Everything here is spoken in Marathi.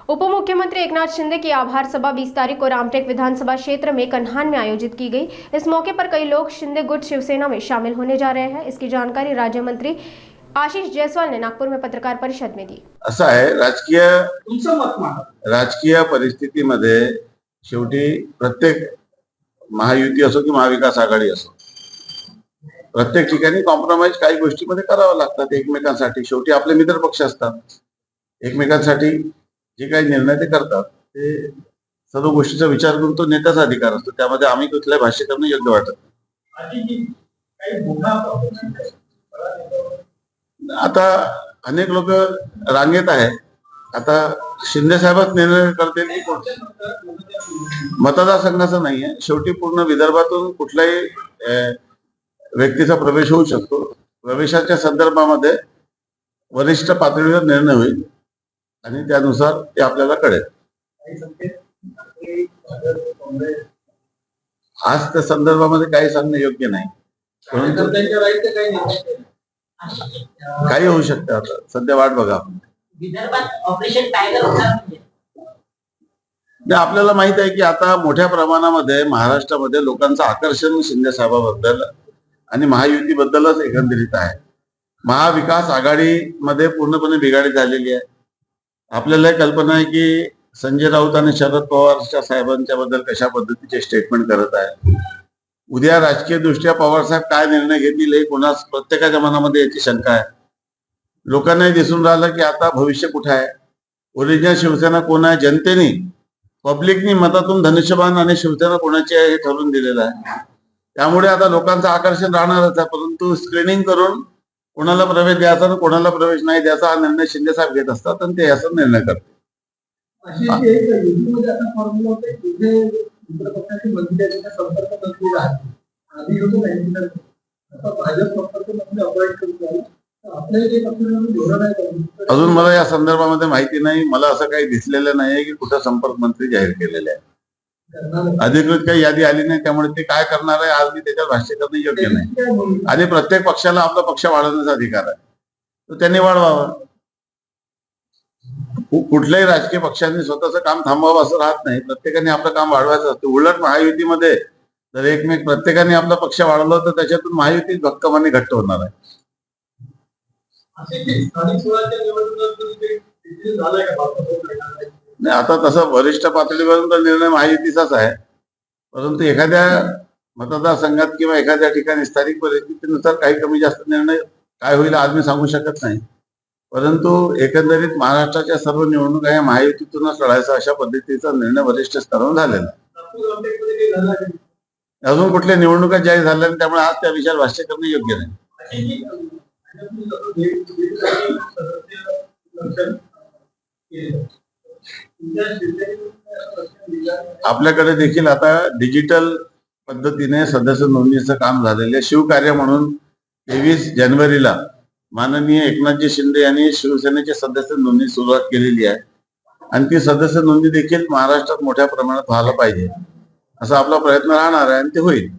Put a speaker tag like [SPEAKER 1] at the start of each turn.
[SPEAKER 1] उपमुख्यमंत्री एकनाथ शिंदे की आभार सभा 20 तारीख को रामटेक विधानसभा क्षेत्र में कन्हान में आयोजित की गई। इस मौके पर कई लोग शिंदे गुट शिवसेना में शामिल होने जा रहे हैं। इसकी जानकारी राज्य मंत्री आशीष जायसवाल ने नागपुर में पत्रकार परिषद में दी।
[SPEAKER 2] असं आहे, राजकीय परिस्थितीमध्ये शेवटी प्रत्येक महायुती असो की महाविकास आघाडी असो, प्रत्येक ठिकाणी कॉम्प्रोमाइज काही गोष्टीमध्ये करावं लागतात एकमेकांसाठी. शेवटी आपले मित्र पक्ष असतात, एकमेकांसाठी जे काही निर्णय ते करतात ते सर्व गोष्टीचा विचार करून तो नेत्याचा अधिकार असतो. त्यामध्ये आम्ही कुठल्या भाष्य करणं योग्य वाटत नाही. आता अनेक लोक रांगेत आहेत. आता शिंदे साहेबच निर्णय करतील की मतदारसंघाचा नाहीये, शेवटी पूर्ण विदर्भातून कुठलाही व्यक्तीचा प्रवेश होऊ शकतो. प्रवेशाच्या संदर्भामध्ये वरिष्ठ पातळीवर निर्णय होईल आणि त्यानुसार ते आपल्याला कळेल. आज त्या संदर्भामध्ये काही सांगणं योग्य नाही, परंतु काही होऊ शकतं. आता सध्या वाट बघा.
[SPEAKER 3] विदर्भात ऑपरेशन टायगर होणार
[SPEAKER 2] आपल्याला माहित आहे की आता मोठ्या प्रमाणामध्ये महाराष्ट्रामध्ये लोकांचं आकर्षण शिंदे साहेबाबद्दल आणि महायुतीबद्दलच एकंदरीत आहे. महाविकास आघाडीमध्ये पूर्णपणे बिघाडी झालेली आहे. आपल्याला कल्पना आहे की संजय राऊत आणि शरद पवारच्या साहेबांच्या बद्दल कशा पद्धतीचे स्टेटमेंट करत आहे. उद्या राजकीय दृष्ट्या पवार साहेब काय निर्णय घेतील हे कोणास प्रत्येकाच्या मनामध्ये याची शंका आहे. लोकांनाही दिसून राहिलं की आता भविष्य कुठे आहे. ओरिजिनल शिवसेना कोण आहे, जनतेने पब्लिकनी मतातून धनुष्यबाण आणि शिवसेना कोणाची आहे हे ठरवून दिलेलं आहे. त्यामुळे आता लोकांचं आकर्षण राहणारच आहे, परंतु स्क्रीनिंग करून कोणाला प्रवेश द्यायचा आणि कोणाला प्रवेश नाही द्यायचा हा निर्णय शिंदे साहेब घेत असतात आणि ते याचा निर्णय करतात. अजून मला या संदर्भामध्ये माहिती नाही. मला असं काही दिसलेलं नाही की कुठं संपर्क मंत्री जाहीर केलेले आहे. अधिकृत काही यादी आली नाही, त्यामुळे ते काय करणार आहे आज मी त्याच्यावर भाष्य करणं योग्य नाही. आणि प्रत्येक पक्षाला आपला पक्ष वाढवण्याचा अधिकार आहे, तो त्यांनी वाढवावा. कुठल्याही राजकीय पक्षांनी स्वतःचं काम थांबवावं असं राहत नाही. प्रत्येकाने आपलं काम वाढवायचं असतं. उलट महायुतीमध्ये जर एकमेक प्रत्येकाने आपला पक्ष वाढवला तर त्याच्यातून महायुती भक्कमाने घट्ट होणार आहे. नाही, आता तसं वरिष्ठ पातळीवरून तर निर्णय महायुतीचाच आहे, परंतु एखाद्या मतदारसंघात किंवा एखाद्या ठिकाणी स्थानिक परिस्थितीनुसार काही कमी जास्त निर्णय काय होईल आज मी सांगू शकत नाही. परंतु एकंदरीत महाराष्ट्राच्या सर्व निवडणुका या महायुतीतूनच लढायचा अशा पद्धतीचा निर्णय वरिष्ठ स्तरावर झालेला. अजून कुठल्या निवडणुका जाहीर झाल्या नाही, त्यामुळे आज त्या विषयावर भाष्य करणं योग्य नाही. आपल्याकडे देखील आता डिजिटल पद्धतीने सदस्य नोंदणीचं काम झालेलं आहे. शिवकार्य म्हणून 23 जानेवारीला माननीय एकनाथजी शिंदे यांनी शिवसेनेचे सदस्य नोंदणी सुरुवात केलेली आहे आणि ती सदस्य नोंदणी देखील महाराष्ट्रात मोठ्या प्रमाणात व्हायला पाहिजे असा आपला प्रयत्न राहणार आहे आणि ते होईल.